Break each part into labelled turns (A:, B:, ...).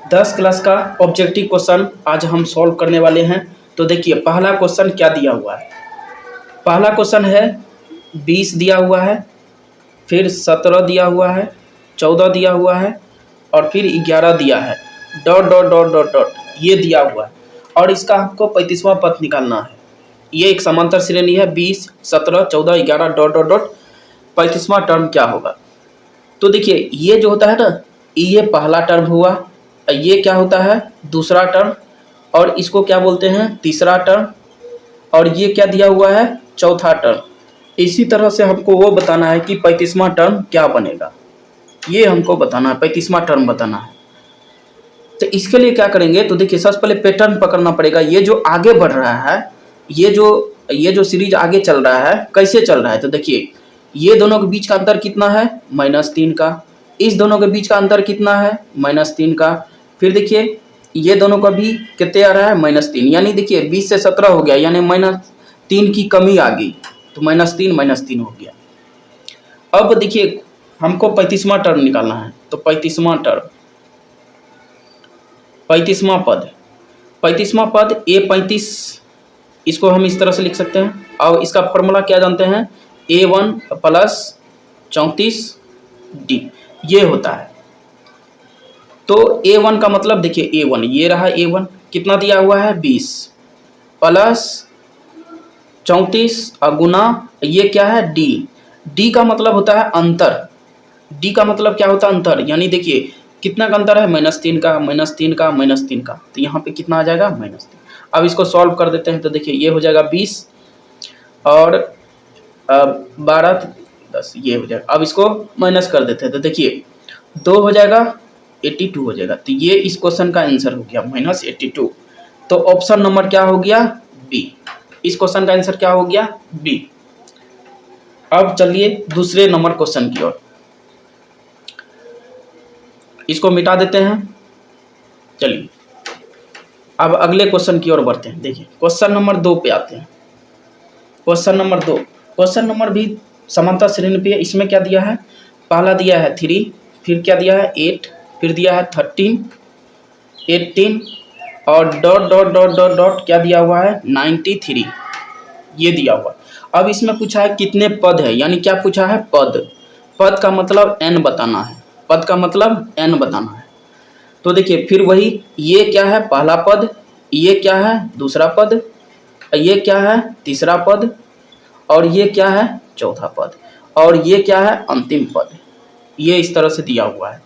A: 10 class का objective question आज हम सॉल्व करने वाले हैं। तो देखिए पहला क्वेश्चन क्या दिया हुआ है। पहला क्वेश्चन है 20 दिया हुआ है, फिर 17 दिया हुआ है, 14 दिया हुआ है और फिर 11 दिया है, dot dot dot dot dot ये दिया हुआ है और इसका हमको 35वां पद निकालना है। ये एक समांतर श्रेणी है। 20, 17, 14, 11 डॉट डॉट डॉट 35वां टर्म क्या होगा। तो देखिए ये जो होता है ना, ये पहला टर्म हुआ, ये क्या होता है दूसरा टर्म, और इसको क्या बोलते हैं तीसरा टर्म, और ये क्या दिया हुआ है चौथा टर्म। इसी तरह से हमको वो बताना है कि 35वां टर्म क्या बनेगा, ये हमको बताना है, 35वां टर्म बताना है। तो इसके लिए क्या करेंगे, तो देखिए सबसे पहले पैटर्न पकड़ना पड़ेगा। ये जो आगे बढ़ रहा है, ये जो सीरीज आगे चल रहा है, कैसे चल रहा है, तो देखिए ये दोनों के बीच का अंतर कितना है -3 का, इस दोनों के बीच का अंतर कितना है -3 का, फिर देखिए ये दोनों का भी कितने आ रहा है -3, यानी देखिए 20 से 17 हो गया, यानी -3 की कमी आ गई, तो -3 हो गया। अब देखिए हमको 35वां टर्म निकालना है, तो 35वां टर्म, 35वां पद A35, इसको हम इस तरह से लिख सकते हैं। और इसका फॉर्मूला क्या जानते हैं, A1 + 34D ये होता है। तो A1 का मतलब देखिए A1 ये रहा, A1 कितना दिया हुआ है 20 + 34 और गुना ये क्या है D का मतलब होता है अंतर, D का मतलब क्या होता है अंतर, यानी देखिए कितना का अंतर है -3 का, -3 का, -3 का, तो यहाँ पे कितना आ जाएगा -3। अब इसको सॉल्व कर देते हैं, तो देखिए ये हो जाएगा 20 और 12 10 ये हो जाएगा। अब इसको माइनस कर देते हैं, तो देखिए 2 हो जाएगा 82 हो जाएगा। तो ये इस क्वेश्चन का आंसर हो गया -82। तो ऑप्शन नंबर क्या हो गया बी, इस क्वेश्चन का आंसर क्या हो गया बी। अब चलिए दूसरे नंबर क्वेश्चन की ओर, इसको मिटा देते हैं। चलिए अब अगले क्वेश्चन की ओर बढ़ते हैं। देखिए क्वेश्चन नंबर 2 पे आते हैं। क्वेश्चन नंबर 2, क्वेश्चन नंबर भी समांतर श्रेणी पे है। इसमें क्या दिया है, पहला दिया है 3, फिर क्या दिया है 8, फिर दिया है 13, 18 और dot dot dot dot dot क्या दिया हुआ है 93 ये दिया हुआ। अब इसमें पूछा है कितने पद है, यानी क्या पूछा है पद का मतलब n बताना है, पद का मतलब n बताना है। तो देखिए फिर वही, ये क्या है पहला पद, ये क्या है दूसरा पद, ये क्या है तीसरा पद, और ये क्या है चौथा पद, और ये क्या है अंतिम पद। ये इस तरह से दिया हुआ है।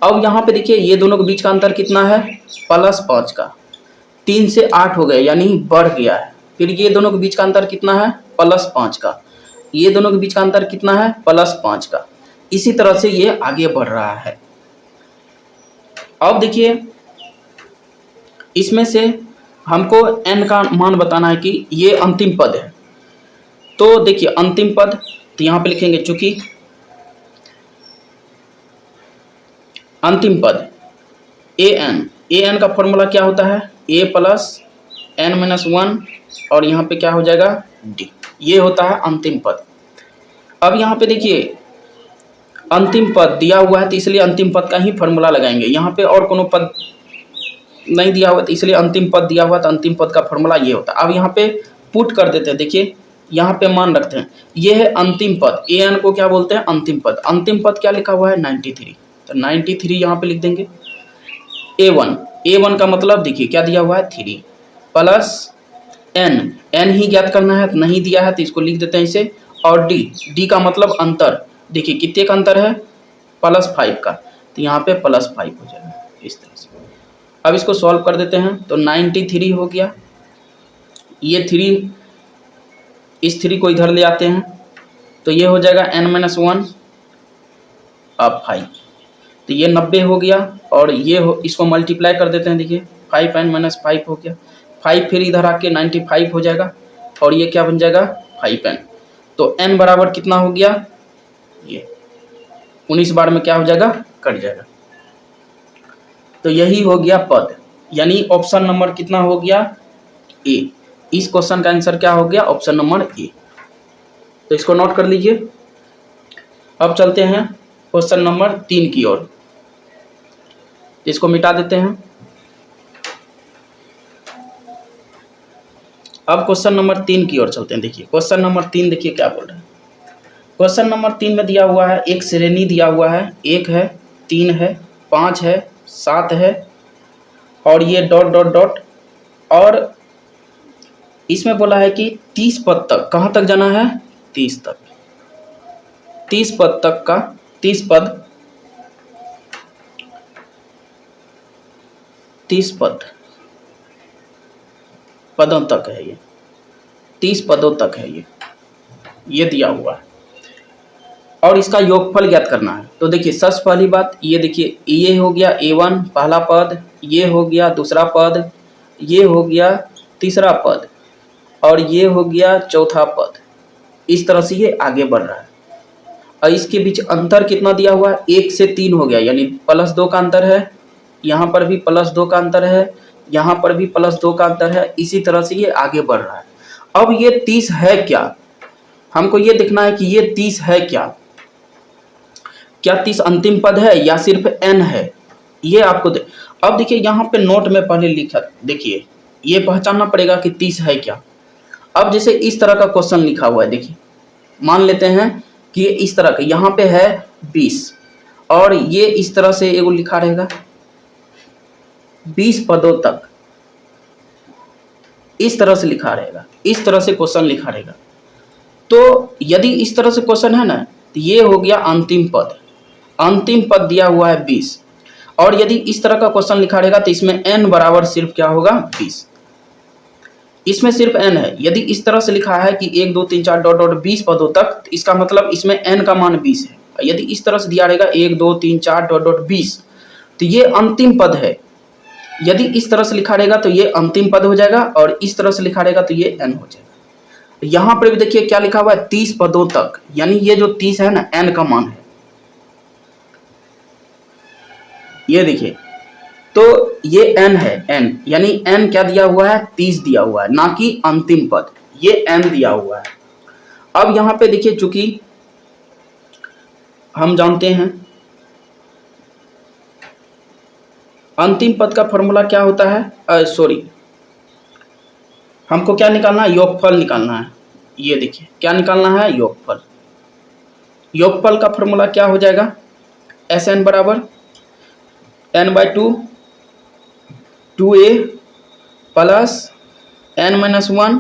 A: अब यहाँ पे देखिए ये दोनों के बीच का अंतर कितना है +5 का, 3 से 8 हो गए यानी बढ़ गया है। फिर ये दोनों के बीच का अंतर कितना है +5 का, ये दोनों के बीच का अंतर कितना है +5 का। इसी तरह से ये आगे बढ़ रहा है। अब देखिए इसमें से हमको n का मान बताना है कि ये अंतिम पद है। तो देखिए अंतिम पद, तो यहाँ पे लिखेंगे चूंकि अंतिम पद an का फॉर्मूला क्या होता है a + n-1 और यहाँ पे क्या हो जाएगा d, ये होता है अंतिम पद। अब यहाँ पे देखिए अंतिम पद दिया हुआ है, तो इसलिए अंतिम पद का ही फॉर्मूला लगाएंगे। यहाँ पे और कोनो पद नहीं दिया हुआ, तो इसलिए अंतिम पद दिया हुआ, तो अंतिम पद का फॉर्मूला ये होता है। अब यहाँ पे पुट कर देते हैं। देखिए यहाँ पे मान रखते हैं, ये है अंतिम पद, an को क्या बोलते हैं अंतिम पद। अंतिम पद क्या लिखा हुआ है 93, तो 93 यहाँ पे लिख देंगे। a1 का मतलब देखिए क्या दिया हुआ है 3 + n ही ज्ञात करना है, तो नहीं दिया है तो इसको लिख देते हैं इसे। और d का मतलब अंतर, देखिए कितने का अंतर है +5 का, तो यहाँ पे +5 हो जाएगा इस तरह से। अब इसको सॉल्व कर देते हैं, तो 93 हो गया। ये 3, इस 3 को इधर ले आते हैं, तो ये हो जाएगा n-1 अब 5, तो ये 90 हो गया। और ये इसको मल्टीप्लाई कर देते हैं, देखिए 5n-5 हो गया। 5 फिर इधर आके 95 हो जाएगा, और ये क्या बन जाएगा 5n। तो n बराबर कितना हो गया, ये 19 बार में क्या हो जाएगा कट जाएगा। तो यही हो गया पद, यानी ऑप्शन नंबर कितना हो गया ए। इस क्वेश्चन का आंसर क्या हो गया ऑप्शन नंबर ए। तो इसको नोट कर लीजिए। अब चलते हैं क्वेश्चन नंबर 3 की ओर। इसको मिटा देते हैं। अब क्वेश्चन नंबर 3 की ओर चलते हैं। देखिए क्वेश्चन नंबर 3 देखिए क्या बोल रहा है। क्वेश्चन नंबर 3 में दिया हुआ है, एक श्रेणी दिया हुआ है, 1 है, 3 है, 5 है, 7 है और ये डॉट डॉट डॉट, और इसमें बोला है कि 30 पद तक, कहाँ तक जाना है, 30 तक, 30 पद तक का, 30 पद, 30 पदों तक है ये, 30 पदों तक है ये दिया हुआ है और इसका योगफल ज्ञात करना है। तो देखिए सबसे पहली बात, ये देखिए ये हो गया A1 पहला पद, ये हो गया दूसरा पद, ये हो गया तीसरा पद और ये हो गया चौथा पद। इस तरह से ये आगे बढ़ रहा है और इसके बीच अंतर कितना दिया हुआ है, 1 से 3 हो गया, यानी +2 का अंतर है, यहाँ पर भी +2 का अंतर है, यहाँ पर भी +2 का अंतर है। इसी तरह से ये आगे बढ़ रहा है। अब ये 30 है क्या, हमको ये देखना है कि ये 30 है क्या 30 अंतिम पद है या सिर्फ n है, ये आपको अब देखिए यहाँ पे नोट में पहले लिखा, देखिए ये पहचानना पड़ेगा कि 30 है क्या। अब जैसे इस तरह का क्वेश्चन लिखा हुआ है, देखिए मान लेते हैं कि ये इस तरह का, यहाँ पे है 20 और ये इस तरह से एगो लिखा रहेगा 20 पदों तक, इस तरह से लिखा रहेगा, इस तरह से क्वेश्चन लिखा रहेगा। तो यदि इस तरह से क्वेश्चन है ना, तो ये हो गया अंतिम पद, अंतिम पद दिया हुआ है 20, और यदि इस तरह का क्वेश्चन लिखा रहेगा तो इसमें n बराबर सिर्फ क्या होगा, 20, इसमें सिर्फ n है। यदि इस तरह से लिखा है कि 1 2 3 4 डॉट डॉट 20 पदों तक, तो इसका मतलब इसमें n का मान 20 है। यदि इस तरह से दिया रहेगा 1 2 3 4 डॉट डॉट 20, तो ये अंतिम पद है। यदि इस तरह से लिखा रहेगा तो ये अंतिम पद हो जाएगा और इस तरह से लिखा रहेगा तो ये n हो जाएगा। यहाँ पर भी देखिए क्या लिखा हुआ है, 30 पदों तक, यानी ये जो 30 है ना, n का मान है, ये देखिए, तो ये n है, n यानी n क्या दिया हुआ है, 30 दिया हुआ है, ना कि अंतिम पद, ये n दिया हुआ है। अब यहाँ पे देखिए चूंकि हम जानते हैं अंतिम पद का फॉर्मूला क्या होता है, सॉरी, हमको क्या निकालना है, योगफल निकालना है। ये देखिए क्या निकालना है, योगफल। योगफल का फॉर्मूला क्या हो जाएगा, Sn बराबर n/2 2a plus n-1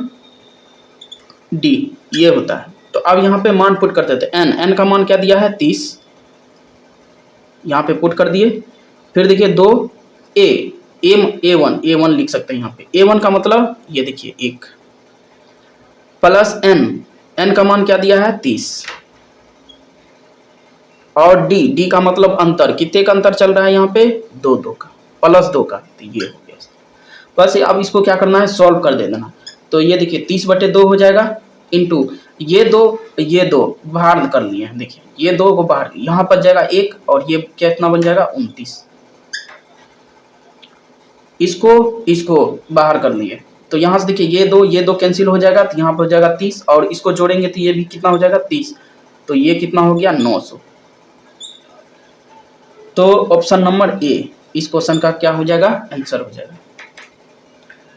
A: d, ये होता है। तो अब यहाँ पे मान पुट करते थे, n का मान क्या दिया है, 30, यहाँ पे पुट कर दिए। फिर देखिए 2a a1 लिख सकते हैं यहाँ पे, a1 का मतलब ये देखिए 1 प्लस n का मान क्या दिया है, 30, और d का मतलब अंतर, कितने का अंतर चल रहा है यहाँ पे, 2 का, +2 का, तो ये हो गया। बस अब इसको क्या करना है, सॉल्व कर देना। तो ये देखिए 30/2 हो जाएगा, इंटू ये 2 बाहर कर लिए हैं, देखिए ये 2 को बाहर, यहाँ पर जाएगा 1 और ये कितना बन जाएगा, 29, इसको बाहर कर लिए। तो यहाँ से देखिए ये दो कैंसिल हो जाएगा, तो यहाँ पर हो जाएगा 30 और इसको जोड़ेंगे तो ये भी कितना हो जाएगा, 30, तो ये कितना हो गया, 900। तो ऑप्शन नंबर ए इस क्वेश्चन का क्या हो जाएगा, आंसर हो जाएगा।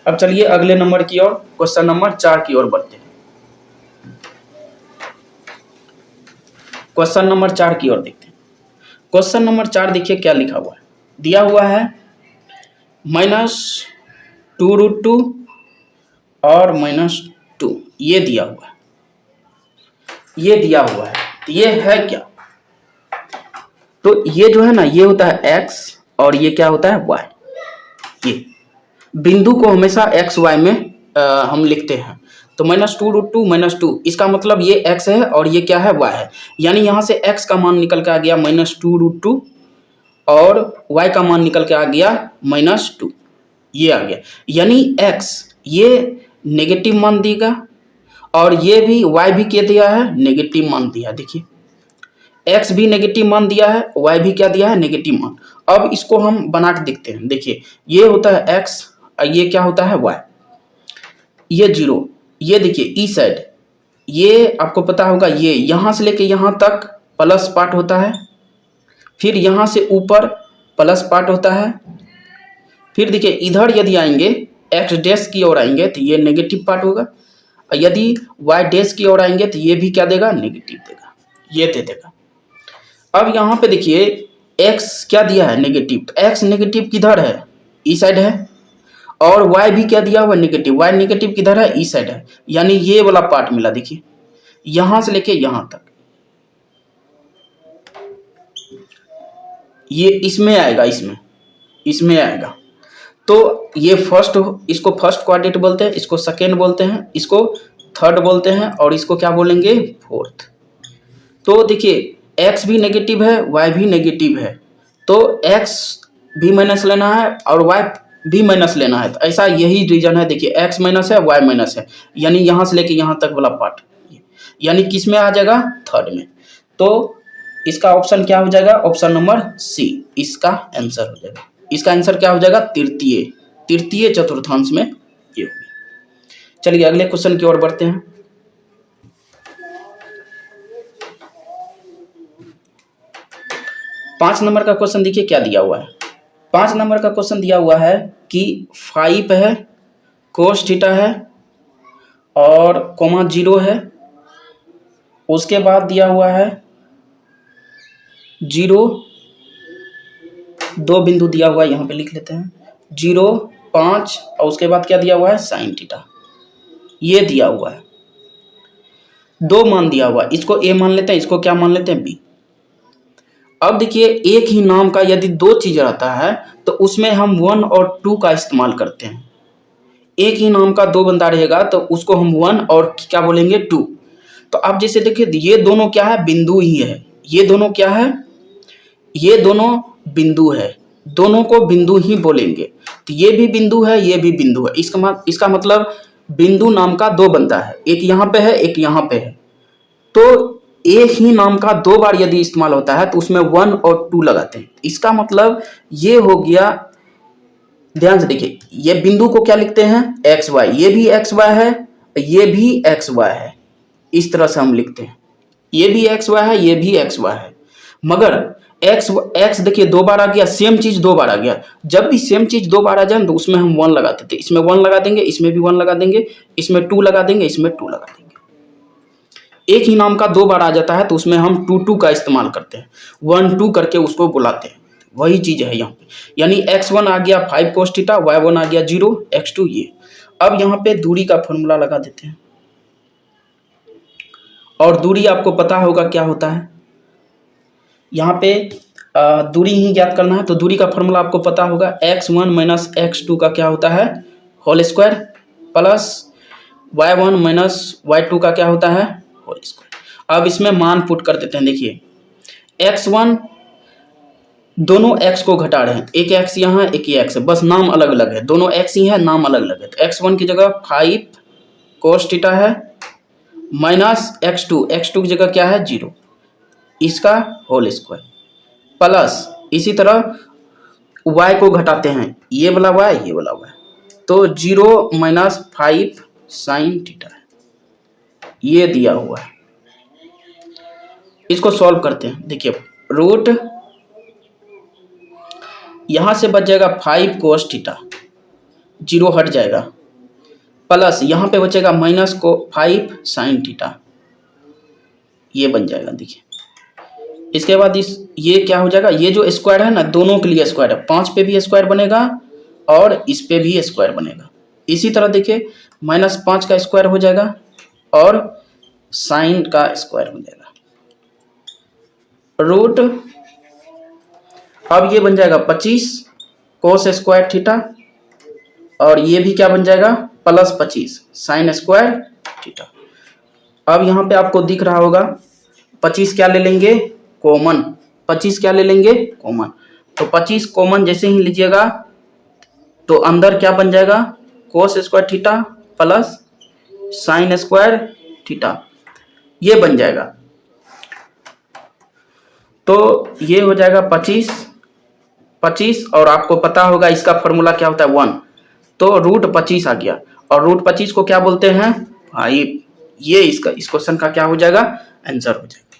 A: अब चलिए अगले नंबर की ओर, क्वेश्चन नंबर 4 की ओर बढ़ते हैं। क्वेश्चन नंबर 4 की ओर देखते हैं। क्वेश्चन नंबर 4 देखिए क्या लिखा हुआ है, दिया हुआ है -2√2 और -2, ये दिया हुआ है, ये दिया हुआ है, तो ये है क्या, तो ये जो है ना, ये होता है x और ये क्या होता है, y। ये बिंदु को हमेशा x y में हम लिखते हैं। तो -2√2 -2, इसका मतलब ये x है और ये क्या है, y है, यानी यहाँ से x का मान निकल के आ गया -2√2 और y का मान निकल के आ गया -2, ये आ गया, यानी x ये नेगेटिव मान देगा और ये भी y भी क्या दिया है, नेगेटिव मान दिया। देखिए x भी नेगेटिव मान दिया है, y भी क्या दिया है, नेगेटिव मान। अब इसको हम बना के देखते हैं। देखिए ये होता है x, ये क्या होता है, y, ये 0, ये देखिए ई साइड, ये आपको पता होगा, ये यहाँ से लेके यहाँ तक प्लस पार्ट होता है, फिर यहाँ से ऊपर प्लस पार्ट होता है। फिर देखिए इधर यदि आएंगे एक्स डैश की ओर आएंगे तो ये नेगेटिव पार्ट होगा, और यदि वाई डैश की ओर आएंगे तो ये भी क्या देगा, नेगेटिव देगा, ये दे देगा। अब यहाँ पे देखिए एक्स क्या दिया है, नेगेटिव, तो एक्स नेगेटिव किधर है, ई साइड है, और वाई भी क्या दिया हुआ, नेगेटिव, वाई नेगेटिव किधर है, ई साइड है, यानी ये वाला पार्ट मिला। देखिए यहां से लेके यहां तक ये इसमें आएगा, इसमें आएगा। तो ये फर्स्ट, इसको फर्स्ट क्वाड्रेंट बोलते हैं, इसको सेकेंड बोलते हैं, इसको थर्ड बोलते हैं, और इसको क्या बोलेंगे, फोर्थ। तो देखिए x भी नेगेटिव है, y भी नेगेटिव है, तो x भी माइनस लेना है और y भी माइनस लेना है। तो ऐसा यही रीजन है। देखिए x माइनस है, y माइनस है, यानी यहां से लेके यहां तक वाला पार्ट, यानी किस में आ जाएगा, थर्ड में। तो इसका ऑप्शन क्या हो जाएगा, ऑप्शन नंबर सी इसका आंसर हो जाएगा। इसका आंसर क्या हो जाएगा, तृतीय चतुर्थांश में ये हो गया। चलिए अगले क्वेश्चन की ओर बढ़ते हैं। पांच नंबर का क्वेश्चन देखिए क्या दिया हुआ है। 5 नंबर का क्वेश्चन दिया हुआ है कि 5 है, कोस थीटा है और कोमा 0 है। उसके बाद दिया हुआ है 0, 2 बिंदु दिया हुआ है, यहाँ पे लिख लेते हैं 0, 5, और उसके बाद क्या दिया हुआ है, साइन थीटा, ये दिया हुआ है। 2 मान दिया हुआ है, इसको ए मान लेते हैं, इसको क्या मान लेते हैं, बी। अब देखिए एक ही नाम का यदि 2 चीज रहता है तो उसमें हम 1 और 2 का इस्तेमाल करते हैं। एक ही नाम का 2 बंदा रहेगा तो उसको हम 1 और क्या बोलेंगे, 2। तो अब जैसे देखिए ये दोनों क्या है, बिंदु ही है, ये दोनों क्या है, ये दोनों बिंदु है, दोनों को बिंदु ही बोलेंगे। तो ये भी बिंदु है, ये भी बिंदु है, इसका मतलब बिंदु नाम का 2 बनता है, एक यहाँ पे है, एक यहाँ पे है। तो एक ही नाम का 2 बार यदि इस्तेमाल होता है तो उसमें 1 और 2 लगाते हैं। इसका मतलब ये हो गया, ध्यान से देखिए, ये बिंदु को क्या लिखते हैं, एक्स वाई, ये भी एक्स वाई है, ये भी एक्स वाई है, इस तरह से हम लिखते हैं, ये भी एक्स वाई है, ये भी एक्स वाई है। मगर एक्स देखिए 2 बार आ गया, सेम चीज 2 बार आ गया। जब भी सेम चीज 2 बार आ जाए तो उसमें हम 1 लगाते थे, इसमें 1 लगा देंगे, इसमें भी 1 लगा देंगे, इसमें 2 लगा देंगे, इसमें 2 लगा देंगे। एक ही नाम का 2 बार आ जाता है तो उसमें हम 2 का इस्तेमाल करते हैं, 1 2 करके उसको बुलाते हैं। वही चीज है यहाँ पे, यानी x1 आ गया 5 cos थीटा, y1 आ गया 0, x2 ये। अब यहाँ पे दूरी का फॉर्मूला लगा देते हैं, और दूरी आपको पता होगा क्या होता है। यहाँ पे दूरी ही ज्ञात करना है, तो दूरी का फॉर्मूला आपको पता होगा, x1 माइनस x2 का क्या होता है, whole square, plus y1 minus y2 का क्या होता है, होल स्क्वायर। अब इसमें मान पुट कर देते हैं। देखिए x1, दोनों x को घटा रहे हैं, एक x यहाँ है, एक ये x है, बस नाम अलग अलग है, दोनों x ही है, नाम अलग अलग है। तो x1 की जगह 5 cos थीटा है, माइनस x2 की जगह क्या है, 0, इसका होल स्क्वायर, प्लस इसी तरह y को घटाते हैं, ये वाला y, ये वाला y, तो 0 माइनस 5 साइन थीटा है, ये दिया हुआ है। इसको सॉल्व करते हैं। देखिए रूट यहां से बच जाएगा 5 cos थीटा, 0 हट जाएगा, प्लस यहां पे बचेगा माइनस को 5 साइन थीटा, ये बन जाएगा। देखिए इसके बाद ये क्या हो जाएगा, ये जो स्क्वायर है ना, दोनों के लिए स्क्वायर है, 5 पे भी स्क्वायर बनेगा और इस पे भी स्क्वायर बनेगा। इसी तरह देखिए -5 का स्क्वायर हो जाएगा और साइन का स्क्वायर हो जाएगा, रूट अब ये बन जाएगा 25 cos स्क्वायर थीटा, और ये भी क्या बन जाएगा, प्लस 25 साइन स्क्वायर थीटा। अब यहाँ पे आपको दिख रहा होगा 25 क्या ले लेंगे, कॉमन, 25 क्या ले लेंगे, कॉमन। तो 25 कॉमन जैसे ही लीजिएगा तो अंदर क्या बन जाएगा, cos square theta plus sine square theta, ये बन जाएगा। तो ये हो जाएगा 25 और आपको पता होगा इसका फॉर्मूला क्या होता है, 1, तो रूट 25 आ गया, और रूट 25 को क्या बोलते हैं, 5। ये इस क्वेश्चन का क्या हो जाएगा, आंसर हो जाएगा।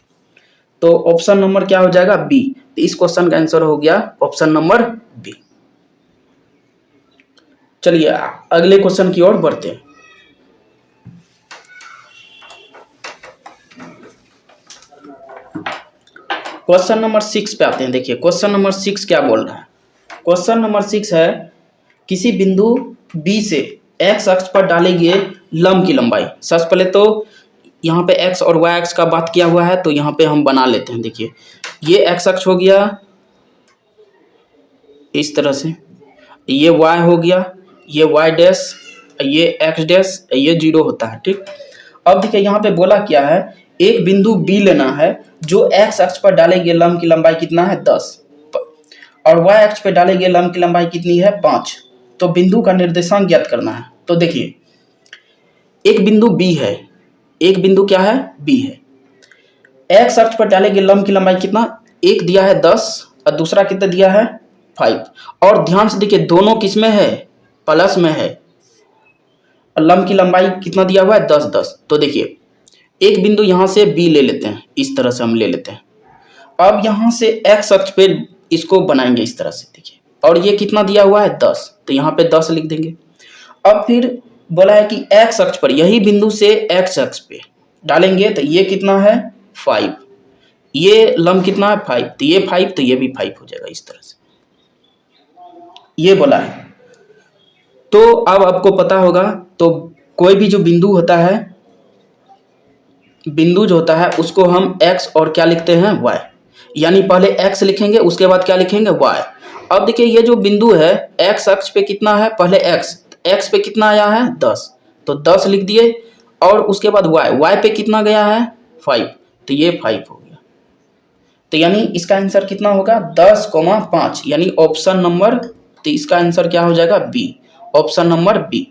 A: तो ऑप्शन नंबर क्या हो जाएगा? बी। तो इस क्वेश्चन का आंसर हो गया ऑप्शन नंबर बी। चलिए अगले क्वेश्चन की ओर बढ़ते हैं। क्वेश्चन नंबर 6 पे आते हैं। देखिए क्वेश्चन नंबर 6 क्या बोल रहा है। क्वेश्चन नंबर 6 है, किसी बिंदु बी से एक्स अक्ष पर डाले गए लंब की लंबाई। सबसे पहले तो यहाँ पे एक्स और वाई अक्ष का बात किया हुआ है, तो यहाँ पे हम बना लेते हैं। देखिए ये एक्स अक्ष हो गया इस तरह से, ये वाई हो गया, ये वाई डैश, ये एक्स डैश, ये जीरो होता है। ठीक, अब देखिए यहाँ पे बोला क्या है, एक बिंदु बी लेना है जो एक्स अक्ष पर डाले गए लंब की लंबाई कितना है 10 और वाई अक्ष पर डाले गए लंब की लंबाई कितनी है 5। तो बिंदु का निर्देशांक ज्ञात करना है। तो देखिए एक बिंदु बी है, एक बिंदु क्या है? बी है। एक्स अक्ष पर डाले गए लंब की लंबाई कितना, एक दिया है 10 और दूसरा कितना दिया है 5। और ध्यान से देखिए दोनों किस में है? प्लस में है। लंब की लंबाई कितना दिया हुआ है 10 10। तो देखिए एक बिंदु यहां से बी ले लेते हैं, इस तरह से हम ले लेते हैं। अब यहां से एक्स अक्ष पे इसको बनाएंगे इस तरह से। देखिए और ये कितना दिया हुआ है 10, तो यहाँ पे 10 लिख देंगे। अब फिर बोला है कि एक्स अक्ष पर, यही बिंदु से एक्स अक्ष पे डालेंगे तो ये कितना है 5, ये लंब कितना है 5, तो ये 5, तो ये भी 5 हो जाएगा इस तरह से, ये बोला है। तो अब आपको पता होगा, तो कोई भी जो बिंदु होता है, बिंदु जो होता है उसको हम x और क्या लिखते हैं y, यानी पहले x लिखेंगे उसके बाद क्या लिखेंगे y। अब देखिए ये जो बिंदु है x अक्ष पे कितना है, पहले x पे कितना आया है 10, तो 10 लिख दिए और उसके बाद y पे कितना गया है 5, तो ये 5 हो गया। तो यानी इसका आंसर कितना होगा 10,5, यानी ऑप्शन नंबर, तो इसका आंसर क्या हो जाएगा बी, ऑप्शन नंबर बी।